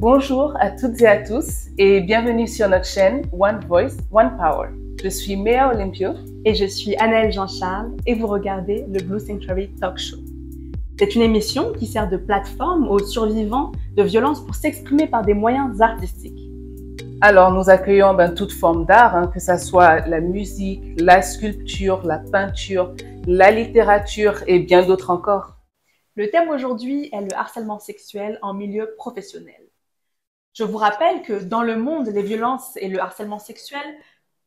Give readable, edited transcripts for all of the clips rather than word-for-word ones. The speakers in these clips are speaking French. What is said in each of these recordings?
Bonjour à toutes et à tous et bienvenue sur notre chaîne One Voice, One Power. Je suis Méa Olympio et je suis Anaëlle Jean-Charles et vous regardez le Blue Sanctuary Talk Show. C'est une émission qui sert de plateforme aux survivants de violences pour s'exprimer par des moyens artistiques. Alors nous accueillons toute forme d'art, que ce soit la musique, la sculpture, la peinture, la littérature et bien d'autres encore. Le thème aujourd'hui est le harcèlement sexuel en milieu professionnel. Je vous rappelle que dans le monde, les violences et le harcèlement sexuel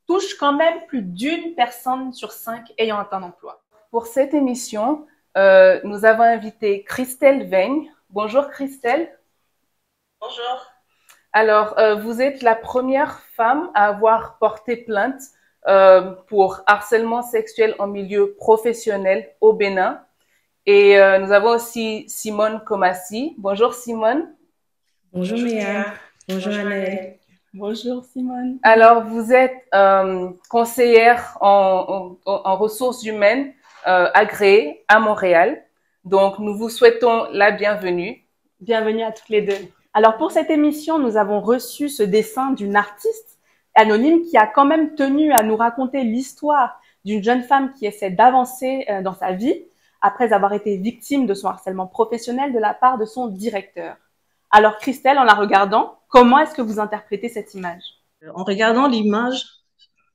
touchent quand même plus d'une personne sur 5 ayant un emploi. Pour cette émission, nous avons invité Christelle Veigne. Bonjour Christelle. Bonjour. Alors, vous êtes la première femme à avoir porté plainte pour harcèlement sexuel en milieu professionnel au Bénin. Et nous avons aussi Simone Komassi. Bonjour Simone. Bonjour Méa. Bonjour Anaëlle. Bonjour Simone. Alors, vous êtes conseillère en ressources humaines agréée à Montréal. Donc, nous vous souhaitons la bienvenue. Bienvenue à toutes les deux. Alors, pour cette émission, nous avons reçu ce dessin d'une artiste anonyme qui a quand même tenu à nous raconter l'histoire d'une jeune femme qui essaie d'avancer dans sa vie après avoir été victime de son harcèlement professionnel de la part de son directeur. Alors Christelle, en la regardant, comment est-ce que vous interprétez cette image? En regardant l'image,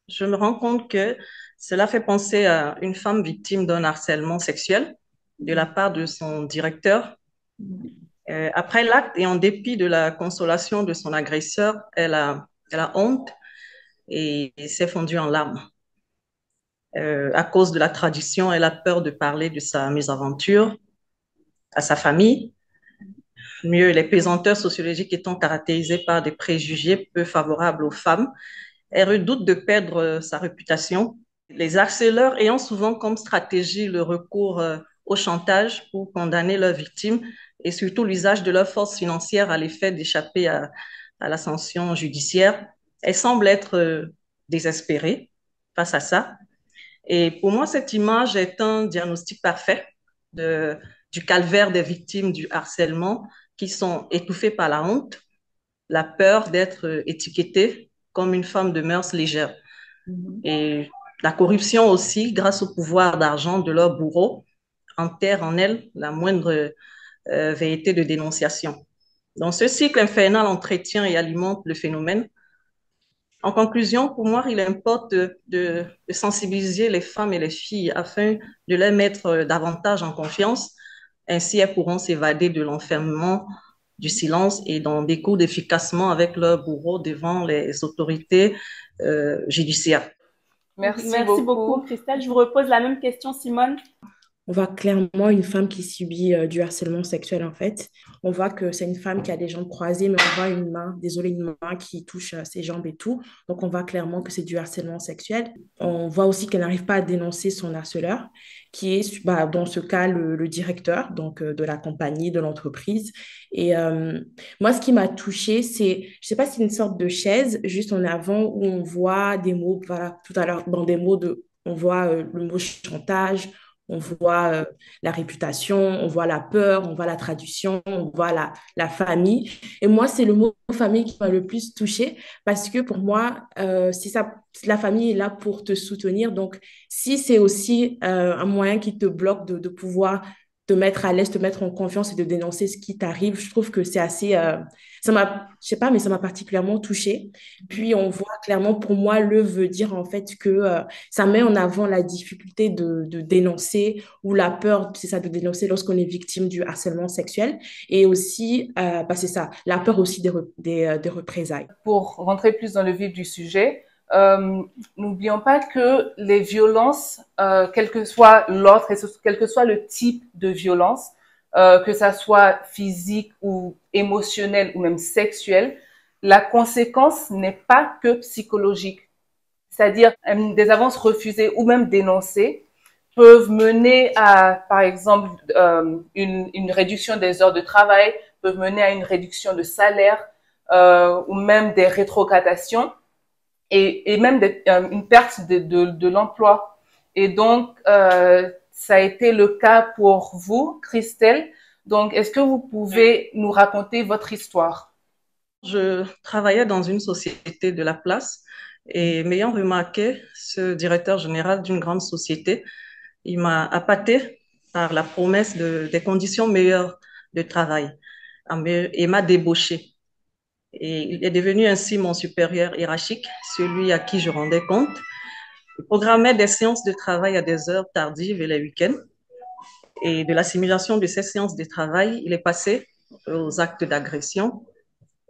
je me rends compte que cela fait penser à une femme victime d'un harcèlement sexuel de la part de son directeur. Après l'acte et en dépit de la consolation de son agresseur, elle a honte et s'est fondue en larmes. À cause de la tradition, elle a peur de parler de sa mésaventure à sa famille. Mieux, les pesanteurs sociologiques étant caractérisés par des préjugés peu favorables aux femmes, elle redoute de perdre sa réputation. Les harceleurs ayant souvent comme stratégie le recours au chantage pour condamner leurs victimes et surtout l'usage de leur force financière à l'effet d'échapper à la sanction judiciaire, elle semble être désespérée face à ça. Et pour moi, cette image est un diagnostic parfait du calvaire des victimes du harcèlement qui sont étouffées par la honte, la peur d'être étiquetées comme une femme de mœurs légères. Et la corruption aussi, grâce au pouvoir d'argent de leur bourreau, enterre en elles la moindre vérité de dénonciation. Donc, ce cycle infernal entretient et alimente le phénomène. En conclusion, pour moi, il importe de sensibiliser les femmes et les filles afin de les mettre davantage en confiance. Ainsi, elles pourront s'évader de l'enfermement, du silence et d'en découdre efficacement avec leur bourreau devant les autorités judiciaires. Merci beaucoup, Christelle. Je vous repose la même question, Simone. On voit clairement une femme qui subit du harcèlement sexuel, en fait. On voit que c'est une femme qui a des jambes croisées, mais on voit une main qui touche ses jambes et tout. Donc, on voit clairement que c'est du harcèlement sexuel. On voit aussi qu'elle n'arrive pas à dénoncer son harceleur, qui est, dans ce cas, le directeur donc, de la compagnie, de l'entreprise. Et moi, ce qui m'a touchée, c'est, je ne sais pas si c'est une sorte de chaise, juste en avant, où on voit des mots, voilà, tout à l'heure, dans des mots on voit le mot chantage, on voit la réputation, on voit la peur, on voit la tradition, on voit la famille. Et moi, c'est le mot famille qui m'a le plus touchée parce que pour moi, c'est ça, la famille est là pour te soutenir. Donc, si c'est aussi un moyen qui te bloque de pouvoir te mettre à l'aise, te mettre en confiance et de dénoncer ce qui t'arrive, je trouve que c'est assez... je sais pas, mais ça m'a particulièrement touchée. Puis, on voit clairement, pour moi, le veut dire en fait que ça met en avant la difficulté de dénoncer ou la peur, c'est ça, de dénoncer lorsqu'on est victime du harcèlement sexuel. Et aussi, c'est ça, la peur aussi des représailles. Pour rentrer plus dans le vif du sujet, n'oublions pas que les violences, quel que soit l'autre et quel que soit le type de violence, que ça soit physique ou émotionnelle ou même sexuelle, la conséquence n'est pas que psychologique. C'est-à-dire, des avances refusées ou même dénoncées peuvent mener à, par exemple, une réduction des heures de travail, peuvent mener à une réduction de salaire ou même des rétrogradations et même une perte de l'emploi. Et donc, ça a été le cas pour vous, Christelle. Donc, est-ce que vous pouvez nous raconter votre histoire? Je travaillais dans une société de la place et m'ayant remarqué ce directeur général d'une grande société, il m'a appâté par la promesse des conditions meilleures de travail et m'a débauché. Et il est devenu ainsi mon supérieur hiérarchique, celui à qui je rendais compte. Il programmait des séances de travail à des heures tardives et les week-ends. Et de l'assimilation de ces séances de travail, il est passé aux actes d'agression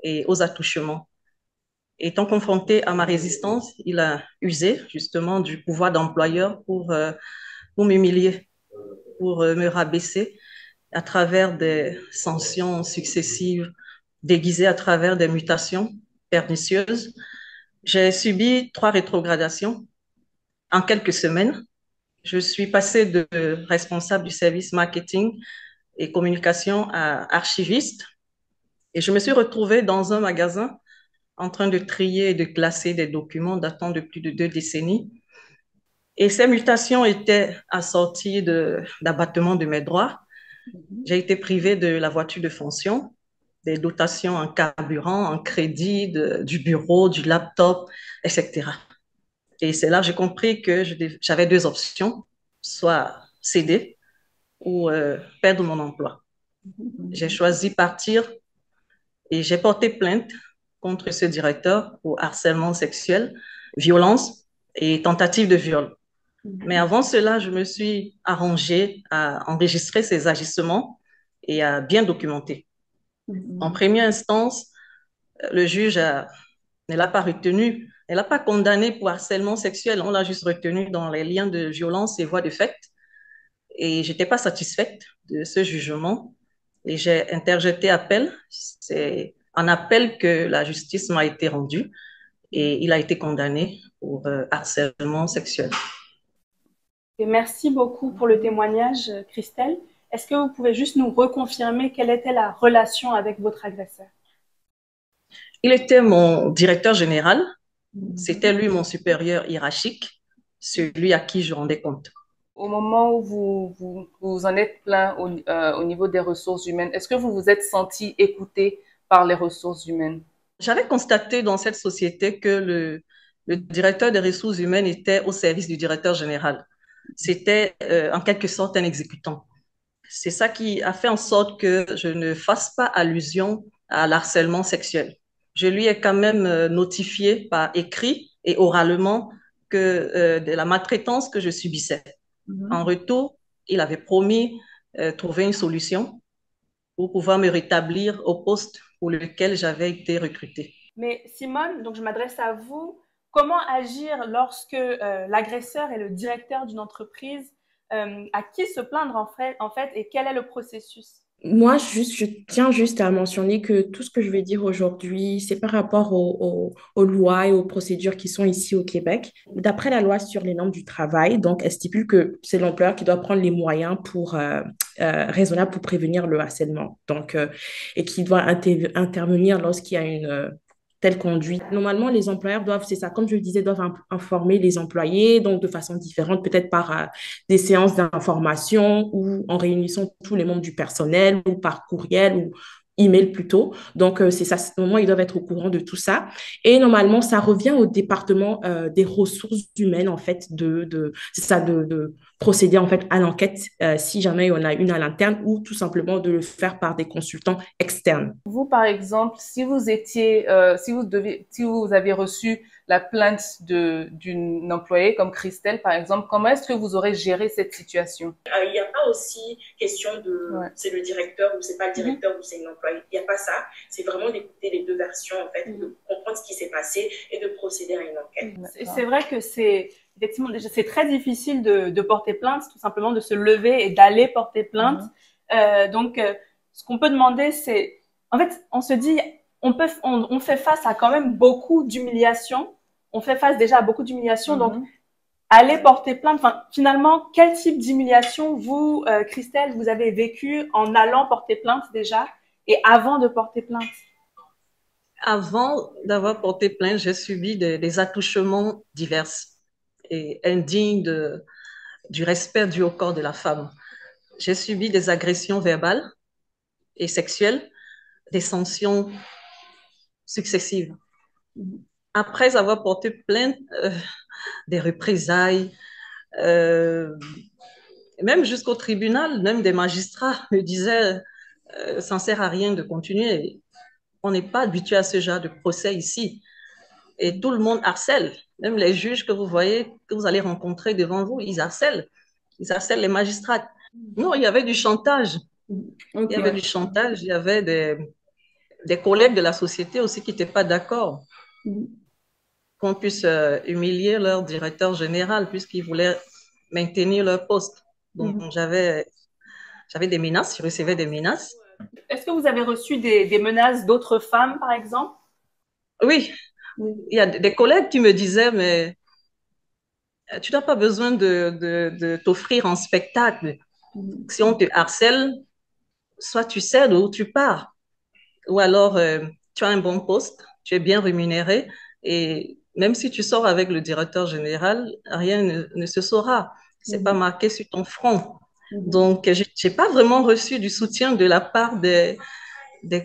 et aux attouchements. Étant confronté à ma résistance, il a usé justement du pouvoir d'employeur pour m'humilier, pour me rabaisser à travers des sanctions successives, déguisées à travers des mutations pernicieuses. J'ai subi 3 rétrogradations en quelques semaines. Je suis passée de responsable du service marketing et communication à archiviste et je me suis retrouvée dans un magasin en train de trier et de classer des documents datant de plus de 2 décennies. Et ces mutations étaient assorties d'abattement de mes droits. J'ai été privée de la voiture de fonction, des dotations en carburant, en crédit, du bureau, du laptop, etc. Et c'est là que j'ai compris que j'avais 2 options, soit céder ou perdre mon emploi. J'ai choisi partir et j'ai porté plainte contre ce directeur pour harcèlement sexuel, violence et tentative de viol. Mais avant cela, je me suis arrangée à enregistrer ces agissements et à bien documenter. En première instance, le juge ne l'a pas retenu, elle n'a pas condamné pour harcèlement sexuel, on l'a juste retenu dans les liens de violence et voies de fait. Et je n'étais pas satisfaite de ce jugement et j'ai interjeté appel. C'est en appel que la justice m'a été rendue et il a été condamné pour harcèlement sexuel. Et merci beaucoup pour le témoignage, Christelle. Est-ce que vous pouvez juste nous reconfirmer quelle était la relation avec votre agresseur? Il était mon directeur général. C'était lui mon supérieur hiérarchique, celui à qui je rendais compte. Au moment où vous en êtes plein au niveau des ressources humaines, est-ce que vous vous êtes senti écouté par les ressources humaines? J'avais constaté dans cette société que le directeur des ressources humaines était au service du directeur général. C'était en quelque sorte un exécutant. C'est ça qui a fait en sorte que je ne fasse pas allusion à l'harcèlement sexuel. Je lui ai quand même notifié par écrit et oralement de la maltraitance que je subissais. En retour, il avait promis trouver une solution pour pouvoir me rétablir au poste pour lequel j'avais été recrutée. Mais Simone, donc je m'adresse à vous. Comment agir lorsque l'agresseur est le directeur d'une entreprise? À qui se plaindre en fait et quel est le processus? Moi, je tiens juste à mentionner que tout ce que je vais dire aujourd'hui, c'est par rapport aux lois et aux procédures qui sont ici au Québec. D'après la loi sur les normes du travail, donc, elle stipule que c'est l'employeur qui doit prendre les moyens raisonnables pour prévenir le harcèlement. Donc, et qui doit intervenir lorsqu'il y a une telle conduite. Normalement, les employeurs doivent, c'est ça, comme je le disais, doivent informer les employés, donc de façon différente, peut-être par des séances d'information ou en réunissant tous les membres du personnel ou par courriel ou email plutôt. Donc, c'est ça, normalement, ils doivent être au courant de tout ça. Et normalement, ça revient au département des ressources humaines, en fait, c'est ça, de procéder en fait à l'enquête si jamais il y en a une à l'interne ou tout simplement de le faire par des consultants externes. Vous, par exemple, si vous aviez reçu la plainte d'une employée comme Christelle, par exemple, comment est-ce que vous aurez géré cette situation? Il n'y a pas aussi question de c'est le directeur ou c'est pas le directeur ou c'est une employée. Il n'y a pas ça. C'est vraiment d'écouter les 2 versions, en fait, de comprendre ce qui s'est passé et de procéder à une enquête. C'est vrai que effectivement, déjà, c'est très difficile de porter plainte, tout simplement de se lever et d'aller porter plainte. Donc, ce qu'on peut demander, c'est, en fait, on se dit, on fait face à quand même beaucoup d'humiliation. On fait face déjà à beaucoup d'humiliation. Donc, aller porter plainte. Enfin, finalement, quel type d'humiliation vous, Christelle, vous avez vécu en allant porter plainte déjà et avant de porter plainte? Avant d'avoir porté plainte, j'ai subi des attouchements divers et indignes du respect dû au corps de la femme. J'ai subi des agressions verbales et sexuelles, des sanctions successives. Après avoir porté plainte, des représailles, même jusqu'au tribunal, même des magistrats me disaient ça ne sert à rien de continuer. On n'est pas habitué à ce genre de procès ici. Et tout le monde harcèle. Même les juges que vous voyez, que vous allez rencontrer devant vous, ils harcèlent. Ils harcèlent les magistrats. Non, il y avait du chantage. Ok, Il y avait du chantage. Il y avait des collègues de la société aussi qui n'étaient pas d'accord qu'on puisse humilier leur directeur général puisqu'ils voulaient maintenir leur poste. Donc, j'avais des menaces, je recevais des menaces. Est-ce que vous avez reçu des menaces d'autres femmes, par exemple? Oui, il y a des collègues qui me disaient, mais tu n'as pas besoin de t'offrir en spectacle. Si on te harcèle, soit tu cèdes ou tu pars. Ou alors, tu as un bon poste, tu es bien rémunéré et même si tu sors avec le directeur général, rien ne se saura. C'est pas marqué sur ton front. Donc, j'ai pas vraiment reçu du soutien de la part des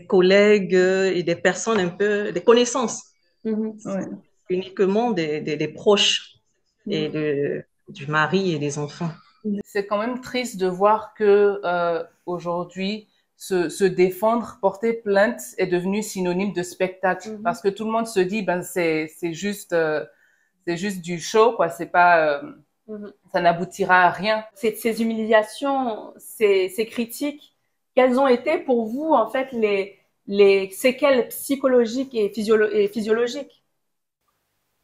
collègues et des personnes un peu, des connaissances. Ouais. Uniquement des proches et du mari et des enfants. C'est quand même triste de voir que aujourd'hui, se défendre, porter plainte est devenu synonyme de spectacle, parce que tout le monde se dit ben c'est juste du show, quoi. C'est pas ça n'aboutira à rien. Ces humiliations, ces critiques, quelles ont été pour vous en fait les séquelles psychologiques et physiologiques?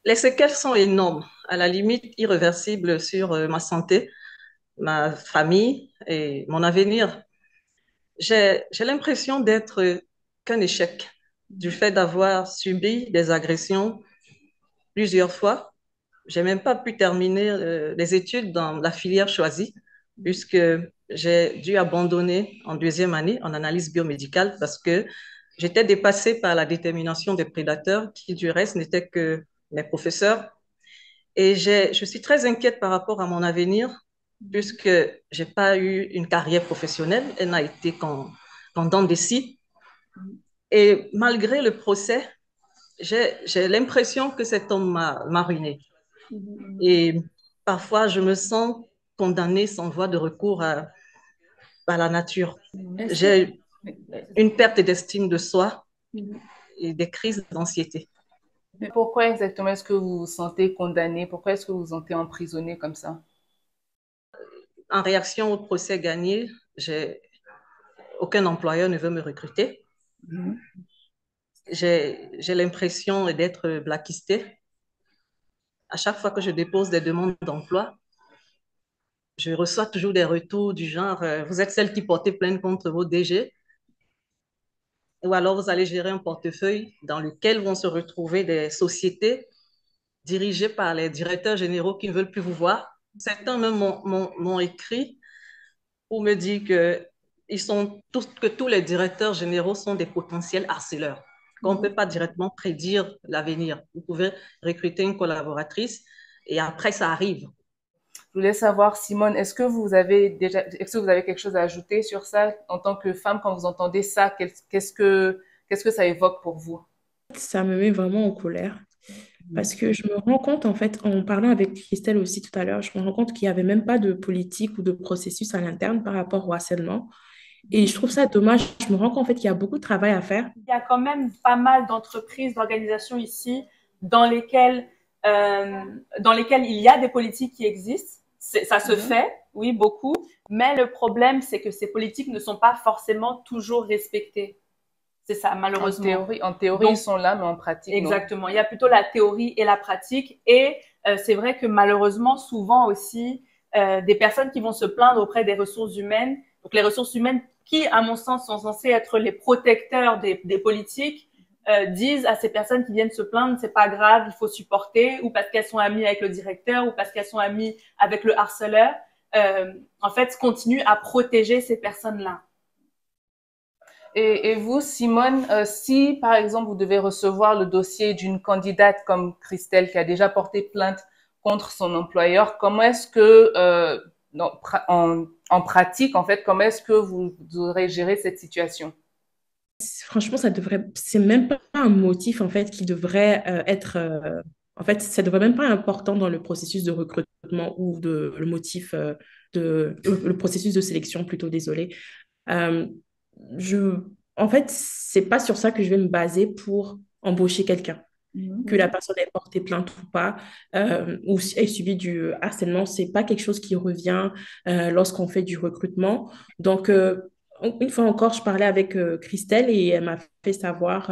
Les séquelles sont énormes, à la limite irréversibles sur ma santé, ma famille et mon avenir. J'ai l'impression d'être qu'un échec du fait d'avoir subi des agressions plusieurs fois. J'ai même pas pu terminer les études dans la filière choisie puisque j'ai dû abandonner en deuxième année en analyse biomédicale parce que j'étais dépassée par la détermination des prédateurs qui, du reste, n'étaient que mes professeurs. Et je suis très inquiète par rapport à mon avenir puisque j'ai pas eu une carrière professionnelle. Elle n'a été qu'en dents de scie. Et malgré le procès, j'ai l'impression que cet homme m'a ruinée. Et parfois, je me sens condamnée sans voie de recours à la nature. J'ai une perte d'estime de soi et des crises d'anxiété. Mais pourquoi exactement est-ce que vous vous sentez condamné? Pourquoi est-ce que vous vous sentez emprisonné comme ça? En réaction au procès gagné, aucun employeur ne veut me recruter. J'ai l'impression d'être blacklistée. À chaque fois que je dépose des demandes d'emploi, je reçois toujours des retours du genre vous êtes celle qui portait plainte contre vos DG, ou alors vous allez gérer un portefeuille dans lequel vont se retrouver des sociétés dirigées par les directeurs généraux qui ne veulent plus vous voir. Certains même m'ont écrit pour me dire que tous les directeurs généraux sont des potentiels harceleurs, qu'on ne peut pas directement prédire l'avenir. Vous pouvez recruter une collaboratrice et après, ça arrive. Je voulais savoir, Simone, est-ce que vous avez quelque chose à ajouter sur ça en tant que femme quand vous entendez ça? Qu'est-ce que ça évoque pour vous? ça me met vraiment en colère. Parce que je me rends compte, en fait, en parlant avec Christelle aussi tout à l'heure, je me rends compte qu'il n'y avait même pas de politique ou de processus à l'interne par rapport au harcèlement. Et je trouve ça dommage. Je me rends compte, en fait, qu'il y a beaucoup de travail à faire. Il y a quand même pas mal d'entreprises, d'organisations ici dans lesquelles il y a des politiques qui existent. Ça se fait, oui, beaucoup. Mais le problème, c'est que ces politiques ne sont pas forcément toujours respectées. C'est ça, malheureusement. En théorie, Donc, ils sont là, mais en pratique, exactement. Il y a plutôt la théorie et la pratique. Et c'est vrai que malheureusement, souvent aussi, des personnes qui vont se plaindre auprès des ressources humaines, donc les ressources humaines qui, à mon sens, sont censées être les protecteurs des politiques, disent à ces personnes qui viennent se plaindre, c'est pas grave, il faut supporter, ou parce qu'elles sont amies avec le directeur, ou parce qu'elles sont amies avec le harceleur, en fait, continuent à protéger ces personnes-là. Et vous, Simone, si par exemple vous devez recevoir le dossier d'une candidate comme Christelle qui a déjà porté plainte contre son employeur, comment est-ce que, en pratique, en fait, comment est-ce que vous aurez géré cette situation? franchement, c'est même pas un motif en fait qui devrait être, en fait, ça devrait même pas être important dans le processus de recrutement ou le motif le processus de sélection plutôt, désolé. Euh, je, en fait, c'est pas sur ça que je vais me baser pour embaucher quelqu'un. Que la personne ait porté plainte ou pas, ou ait subi du harcèlement, c'est pas quelque chose qui revient lorsqu'on fait du recrutement. Donc, une fois encore, je parlais avec Christelle et elle m'a fait savoir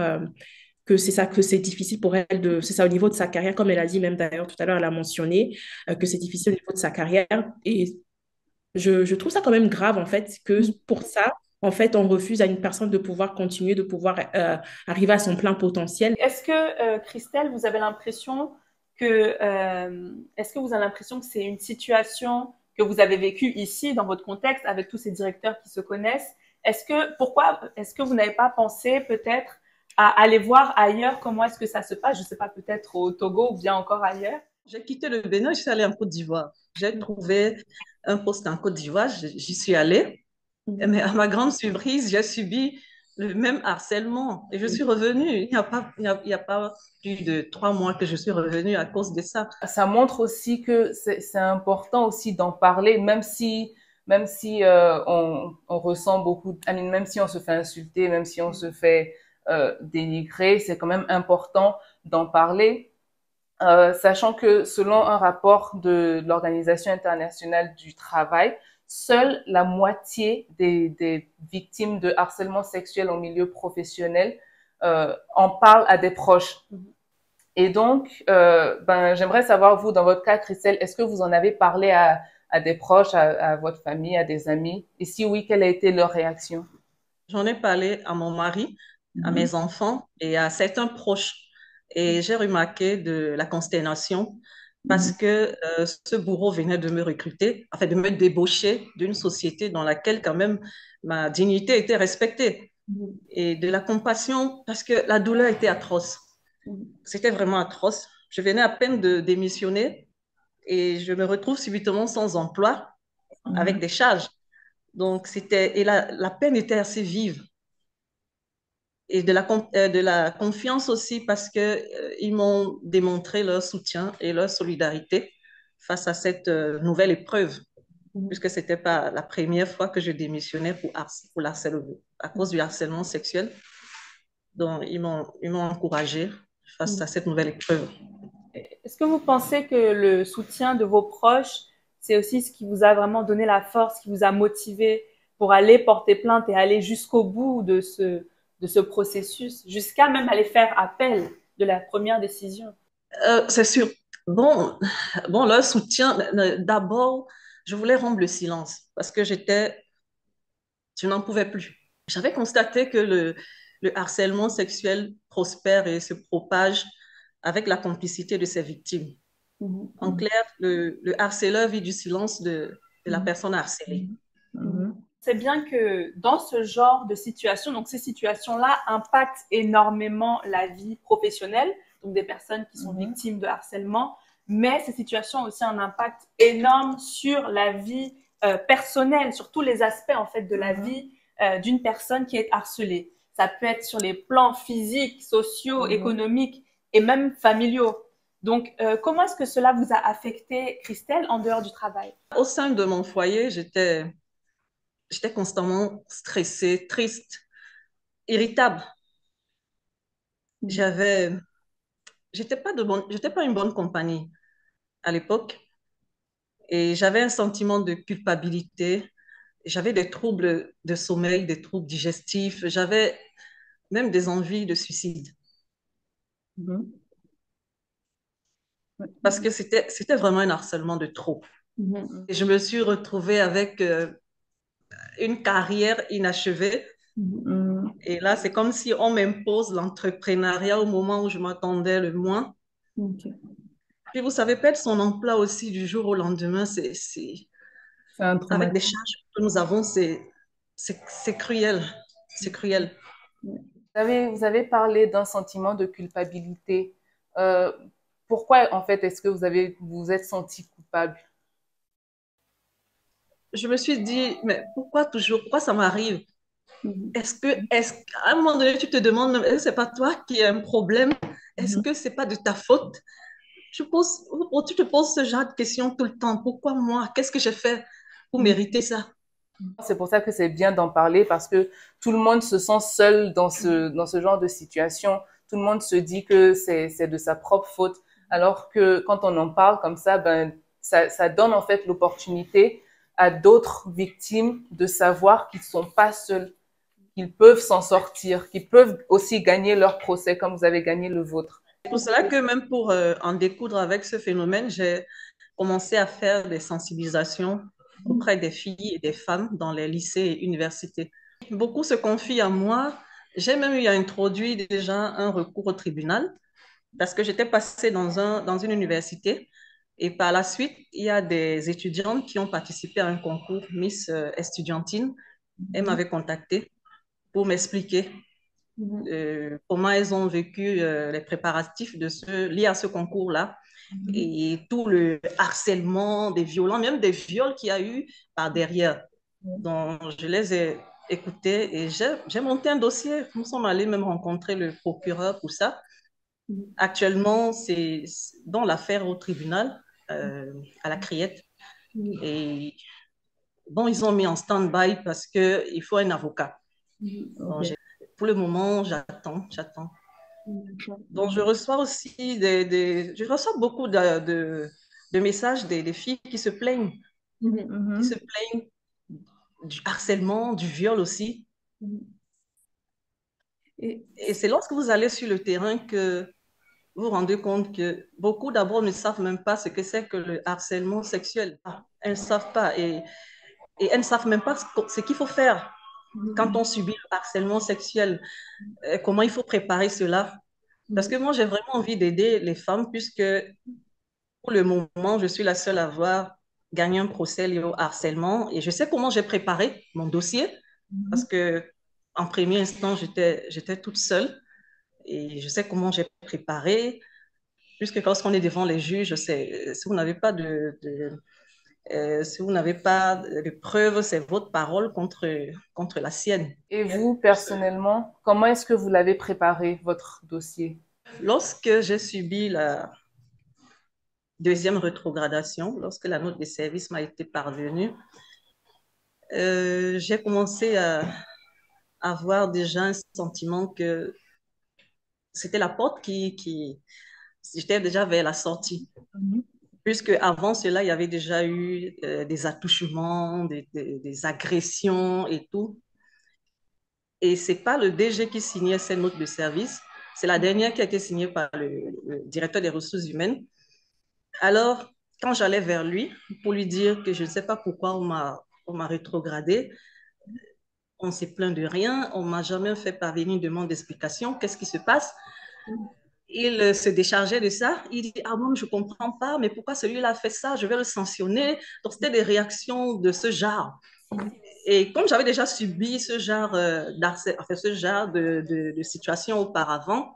que c'est ça, que c'est difficile pour elle c'est ça au niveau de sa carrière, comme elle a dit même d'ailleurs tout à l'heure, elle a mentionné que c'est difficile au niveau de sa carrière. Et je trouve ça quand même grave, en fait, que pour ça, en fait, on refuse à une personne de pouvoir continuer, de pouvoir arriver à son plein potentiel. Est-ce que, Christelle, vous avez l'impression est-ce que vous avez l'impression que c'est une situation que vous avez vécue ici, dans votre contexte, avec tous ces directeurs qui se connaissent? Pourquoi est-ce que vous n'avez pas pensé peut-être à aller voir ailleurs comment est-ce que ça se passe? Je ne sais pas, peut-être au Togo ou bien encore ailleurs. J'ai quitté le Bénin, je suis allée en Côte d'Ivoire. J'ai trouvé un poste en Côte d'Ivoire, j'y suis allée. Mais à ma grande surprise, j'ai subi le même harcèlement. Et je suis revenue. Il y a pas plus de 3 mois que je suis revenue à cause de ça. Ça montre aussi que c'est important aussi d'en parler, même si on ressent beaucoup, même si on se fait insulter, même si on se fait dénigrer, c'est quand même important d'en parler, sachant que selon un rapport de l'Organisation internationale du travail, seule la moitié des victimes de harcèlement sexuel en milieu professionnel en parlent à des proches. Et donc, j'aimerais savoir, vous, dans votre cas, Christelle, est-ce que vous en avez parlé à des proches, à votre famille, à des amis? Et si oui, quelle a été leur réaction? J'en ai parlé à mon mari, à mes enfants et à certains proches. Et j'ai remarqué de la consternation parce que ce bourreau venait de me recruter, enfin de me débaucher d'une société dans laquelle quand même ma dignité était respectée. Et de la compassion parce que la douleur était atroce. C'était vraiment atroce. Je venais à peine de démissionner et je me retrouve subitement sans emploi avec des charges. Donc, et la peine était assez vive. Et de la confiance aussi parce que ils m'ont démontré leur soutien et leur solidarité face à cette nouvelle épreuve, puisque c'était pas la première fois que je démissionnais pour à cause du harcèlement sexuel. Donc, ils m'ont encouragé face à cette nouvelle épreuve. Est-ce que vous pensez que le soutien de vos proches, c'est aussi ce qui vous a vraiment donné la force, qui vous a motivé pour aller porter plainte et aller jusqu'au bout de ce processus, jusqu'à même aller faire appel de la première décision? C'est sûr. Bon, leur soutien, d'abord, je voulais rompre le silence parce que je n'en pouvais plus. J'avais constaté que le harcèlement sexuel prospère et se propage avec la complicité de ses victimes. En clair, le harceleur vit du silence de la personne harcelée. C'est bien que dans ce genre de situation, donc ces situations-là impactent énormément la vie professionnelle, donc des personnes qui sont victimes de harcèlement, mais ces situations ont aussi un impact énorme sur la vie personnelle, sur tous les aspects en fait de la vie d'une personne qui est harcelée. Ça peut être sur les plans physiques, sociaux, économiques et même familiaux. Donc, comment est-ce que cela vous a affecté, Christelle, en dehors du travail? Au sein de mon foyer, j'étais constamment stressée, triste, irritable. J'étais pas une bonne compagnie à l'époque et j'avais un sentiment de culpabilité. J'avais des troubles de sommeil, des troubles digestifs. J'avais même des envies de suicide. Parce que c'était vraiment un harcèlement de trop. Et je me suis retrouvée avec une carrière inachevée. Et là, c'est comme si on m'impose l'entrepreneuriat au moment où je m'attendais le moins. Puis vous savez, perdre son emploi aussi du jour au lendemain, Un avec des traumatisme. charges que nous avons, c'est cruel. C'est cruel. Vous avez parlé d'un sentiment de culpabilité. Euh, Pourquoi, en fait, est-ce que vous êtes senti coupable? Je me suis dit, mais pourquoi ça m'arrive? À un moment donné, tu te demandes, est-ce que c'est pas toi qui as un problème? Est-ce que c'est pas de ta faute? Tu te poses ce genre de questions tout le temps. Pourquoi moi? Qu'est-ce que j'ai fait pour mériter ça? C'est pour ça que c'est bien d'en parler parce que tout le monde se sent seul dans ce genre de situation. Tout le monde se dit que c'est de sa propre faute. Alors que quand on en parle comme ça, ben, ça donne en fait l'opportunité à d'autres victimes de savoir qu'ils sont pas seuls, qu'ils peuvent s'en sortir, qu'ils peuvent aussi gagner leur procès comme vous avez gagné le vôtre. C'est pour cela que même pour en découdre avec ce phénomène, j'ai commencé à faire des sensibilisations auprès des filles et des femmes dans les lycées et universités. Beaucoup se confient à moi. J'ai même eu à introduire déjà un recours au tribunal parce que j'étais passée dans une université et par la suite, il y a des étudiantes qui ont participé à un concours Miss Estudiantine. Elles m'avaient contactée pour m'expliquer comment elles ont vécu les préparatifs liés à ce concours-là et tout le harcèlement, des violences, même des viols qu'il y a eu par derrière. Donc, je les ai écoutés et j'ai monté un dossier. Nous sommes allés même rencontrer le procureur pour ça. Actuellement, c'est dans l'affaire au tribunal, à la Criette. Et bon, ils ont mis en stand-by parce qu'il faut un avocat. Donc, pour le moment, j'attends. Donc, je reçois aussi je reçois beaucoup de messages des filles qui se plaignent, qui se plaignent du harcèlement, du viol aussi. Et c'est lorsque vous allez sur le terrain que vous vous rendez compte que beaucoup d'abord ne savent même pas ce que c'est que le harcèlement sexuel. Elles ne savent pas et elles ne savent même pas ce qu'il faut faire quand on subit le harcèlement sexuel, comment il faut préparer cela. Parce que moi, j'ai vraiment envie d'aider les femmes puisque pour le moment, je suis la seule à avoir gagné un procès lié au harcèlement et je sais comment j'ai préparé mon dossier parce que en premier instant, j'étais toute seule et je sais comment j'ai préparé puisque lorsqu'on est devant les juges, si vous n'avez pas si vous n'avez pas de preuves, c'est votre parole contre la sienne. Et vous, personnellement, comment est-ce que vous l'avez préparé, votre dossier? Lorsque j'ai subi la deuxième rétrogradation, lorsque la note de service m'a été parvenue, j'ai commencé à avoir déjà un sentiment que c'était la porte j'étais déjà vers la sortie. Puisque avant cela, il y avait déjà eu des attouchements, des agressions et tout. Et ce n'est pas le DG qui signait ces notes de service, c'est la dernière qui a été signée par le directeur des ressources humaines. Alors, quand j'allais vers lui pour lui dire que je ne sais pas pourquoi on m'a rétrogradé, on ne s'est plaint de rien, on ne m'a jamais fait parvenir une demande d'explication, qu'est-ce qui se passe? Il se déchargeait de ça. Il dit, ah bon, je ne comprends pas, mais pourquoi celui-là a fait ça? Je vais le sanctionner. Donc, c'était des réactions de ce genre. Et comme j'avais déjà subi ce genre, ce genre de situation auparavant,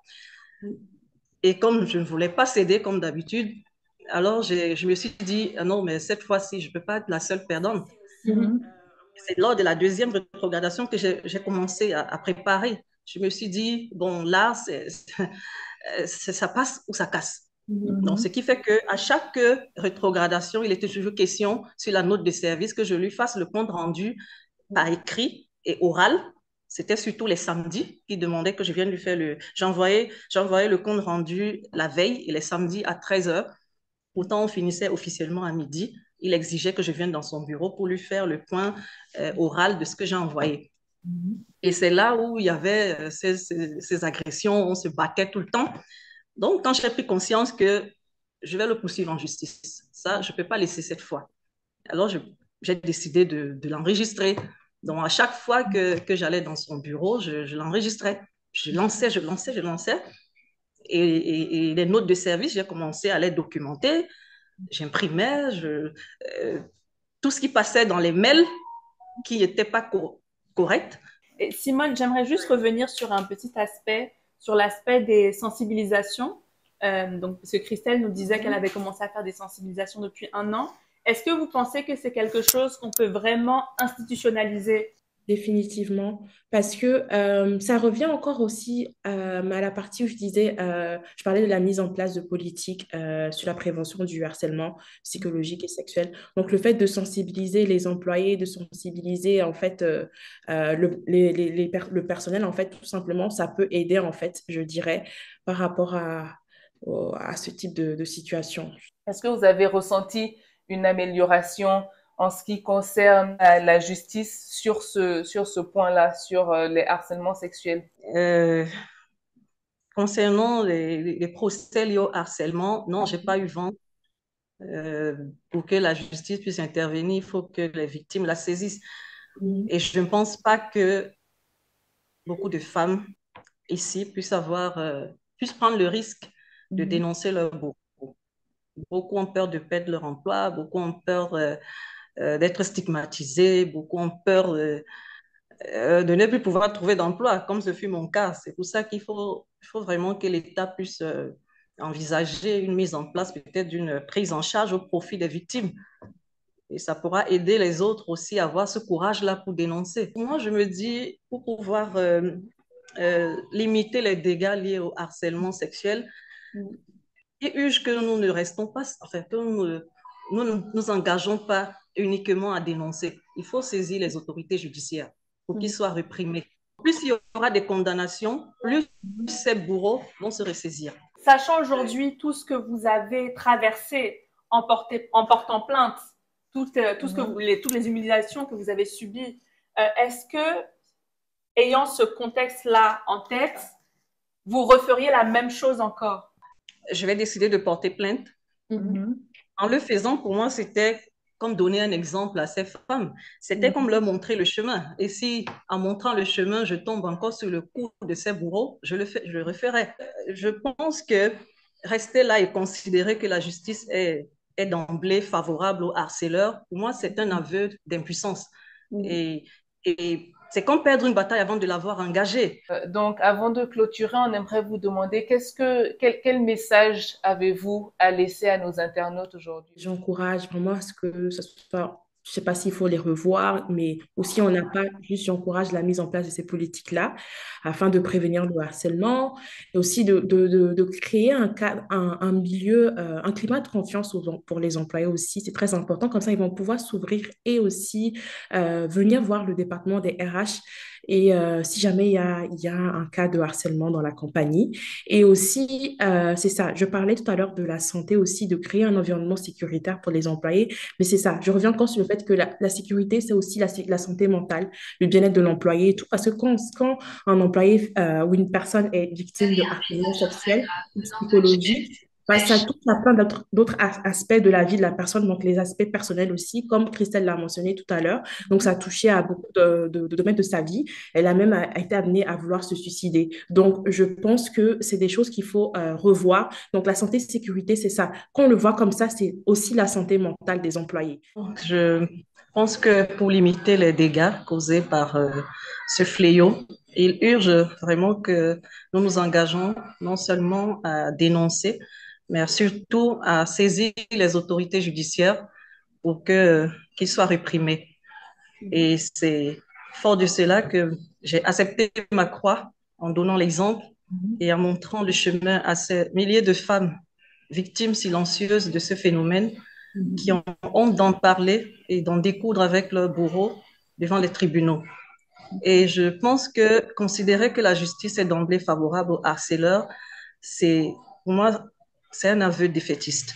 et comme je ne voulais pas céder comme d'habitude, alors je me suis dit, ah non, mais cette fois-ci, je ne peux pas être la seule perdante. C'est lors de la deuxième rétrogradation que j'ai commencé à préparer. Je me suis dit, bon, là, ça passe ou ça casse. Donc, ce qui fait qu'à chaque rétrogradation, il était toujours question sur la note de service que je lui fasse le compte rendu par écrit et oral. C'était surtout les samedis qui demandaient que je vienne lui faire J'envoyais le compte rendu la veille et les samedis à 13h. Pourtant, on finissait officiellement à midi. Il exigeait que je vienne dans son bureau pour lui faire le point oral de ce que j'ai envoyé. Et c'est là où il y avait ces agressions, on se battait tout le temps. Donc, quand j'ai pris conscience que je vais le poursuivre en justice, ça, je ne peux pas laisser cette fois. Alors, j'ai décidé de l'enregistrer. Donc, à chaque fois que j'allais dans son bureau, je l'enregistrais. Je lançais. Et les notes de service, j'ai commencé à les documenter. J'imprimais, tout ce qui passait dans les mails qui n'étaient pas corrects. Et Simone, j'aimerais juste revenir sur un petit aspect, sur l'aspect des sensibilisations. Donc, parce que Christelle nous disait qu'elle avait commencé à faire des sensibilisations depuis 1 an. Est-ce que vous pensez que c'est quelque chose qu'on peut vraiment institutionnaliser Définitivement, parce que ça revient encore aussi à la partie où je disais, je parlais de la mise en place de politiques sur la prévention du harcèlement psychologique et sexuel. Donc, le fait de sensibiliser les employés, de sensibiliser en fait le personnel, en fait, tout simplement, ça peut aider en fait, je dirais, par rapport à ce type de situation. Est-ce que vous avez ressenti une amélioration en ce qui concerne la justice sur ce point-là, sur les harcèlements sexuels? Euh, Concernant les procès liés au harcèlement, non, j'ai pas eu vent. Euh, pour que la justice puisse intervenir, il faut que les victimes la saisissent. Mhm. Et je ne pense pas que beaucoup de femmes ici puissent prendre le risque de Mhm. dénoncer leur bourreau. Beaucoup ont peur de perdre leur emploi, beaucoup ont peur d'être stigmatisés, beaucoup ont peur de ne plus pouvoir trouver d'emploi, comme ce fut mon cas. C'est pour ça il faut vraiment que l'État puisse envisager une mise en place peut-être d'une prise en charge au profit des victimes. Et ça pourra aider les autres aussi à avoir ce courage-là pour dénoncer. Moi, je me dis, pour pouvoir limiter les dégâts liés au harcèlement sexuel, il urge que nous ne restons pas, enfin, que nous ne nous engageons pas uniquement à dénoncer. Il faut saisir les autorités judiciaires pour qu'ils soient réprimés. Plus il y aura des condamnations, plus ces bourreaux vont se ressaisir. Sachant aujourd'hui tout ce que vous avez traversé en portant plainte, tout ce que toutes les humiliations que vous avez subies, est-ce que, ayant ce contexte-là en tête, vous referiez la même chose encore? Je vais décider de porter plainte. En le faisant, pour moi, c'était comme donner un exemple à ces femmes. C'était comme leur montrer le chemin. Et si, en montrant le chemin, je tombe encore sur le coup de ces bourreaux, je le referai. Je pense que rester là et considérer que la justice est d'emblée favorable aux harceleurs, pour moi, c'est un aveu d'impuissance. Et, et c'est comme perdre une bataille avant de l'avoir engagée. Donc, avant de clôturer, on aimerait vous demander quel message avez-vous à laisser à nos internautes aujourd'hui? J'encourage vraiment à ce que ce soit, je sais pas s'il faut les revoir, mais aussi on n'a pas, juste j'encourage la mise en place de ces politiques-là afin de prévenir le harcèlement et aussi de créer un milieu, un climat de confiance pour les employés aussi. C'est très important, comme ça ils vont pouvoir s'ouvrir et aussi venir voir le département des RH et si jamais il y a un cas de harcèlement dans la compagnie. Et aussi, c'est ça, je parlais tout à l'heure de la santé aussi, de créer un environnement sécuritaire pour les employés. Mais c'est ça, je reviens encore sur le fait que la sécurité, c'est aussi la santé mentale, le bien-être de l'employé et tout. Parce que quand un employé ou une personne est victime de harcèlement sexuel ou psychologique, bah, ça touche à plein d'autres aspects de la vie de la personne, donc les aspects personnels aussi, comme Christelle l'a mentionné tout à l'heure. Donc, ça a touché à beaucoup de domaines de sa vie. Elle a même été amenée à vouloir se suicider. Donc, je pense que c'est des choses qu'il faut revoir. Donc, la santé sécurité, c'est ça. Quand on le voit comme ça, c'est aussi la santé mentale des employés. Je pense que pour limiter les dégâts causés par ce fléau, il urge vraiment que nous nous engageons non seulement à dénoncer, mais surtout à saisir les autorités judiciaires pour qu'ils soient réprimés. Et c'est fort de cela que j'ai accepté ma croix en donnant l'exemple et en montrant le chemin à ces milliers de femmes victimes silencieuses de ce phénomène qui ont honte d'en parler et d'en découdre avec leurs bourreaux devant les tribunaux. Et je pense que considérer que la justice est d'emblée favorable aux harceleurs, pour moi, c'est un aveu défaitiste.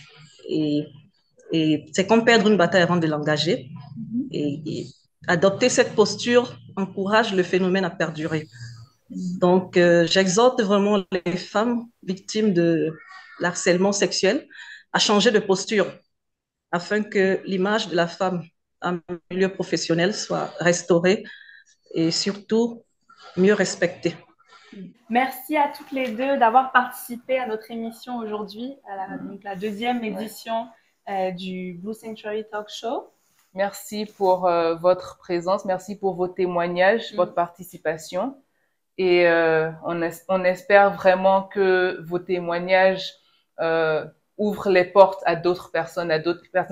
Et, et c'est comme perdre une bataille avant de l'engager. Et adopter cette posture encourage le phénomène à perdurer. Donc, j'exhorte vraiment les femmes victimes de l'harcèlement sexuel à changer de posture afin que l'image de la femme en milieu professionnel soit restaurée et surtout mieux respectée. Merci à toutes les deux d'avoir participé à notre émission aujourd'hui, donc la deuxième édition du Blue Sanctuary Talk Show. Merci pour votre présence, merci pour vos témoignages, votre participation. Et on espère vraiment que vos témoignages ouvre les portes à d'autres personnes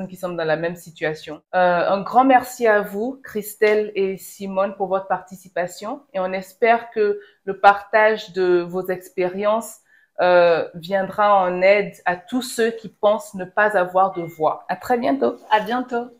qui sont dans la même situation. Un grand merci à vous, Christelle et Simone, pour votre participation et on espère que le partage de vos expériences viendra en aide à tous ceux qui pensent ne pas avoir de voix. À très bientôt. À bientôt.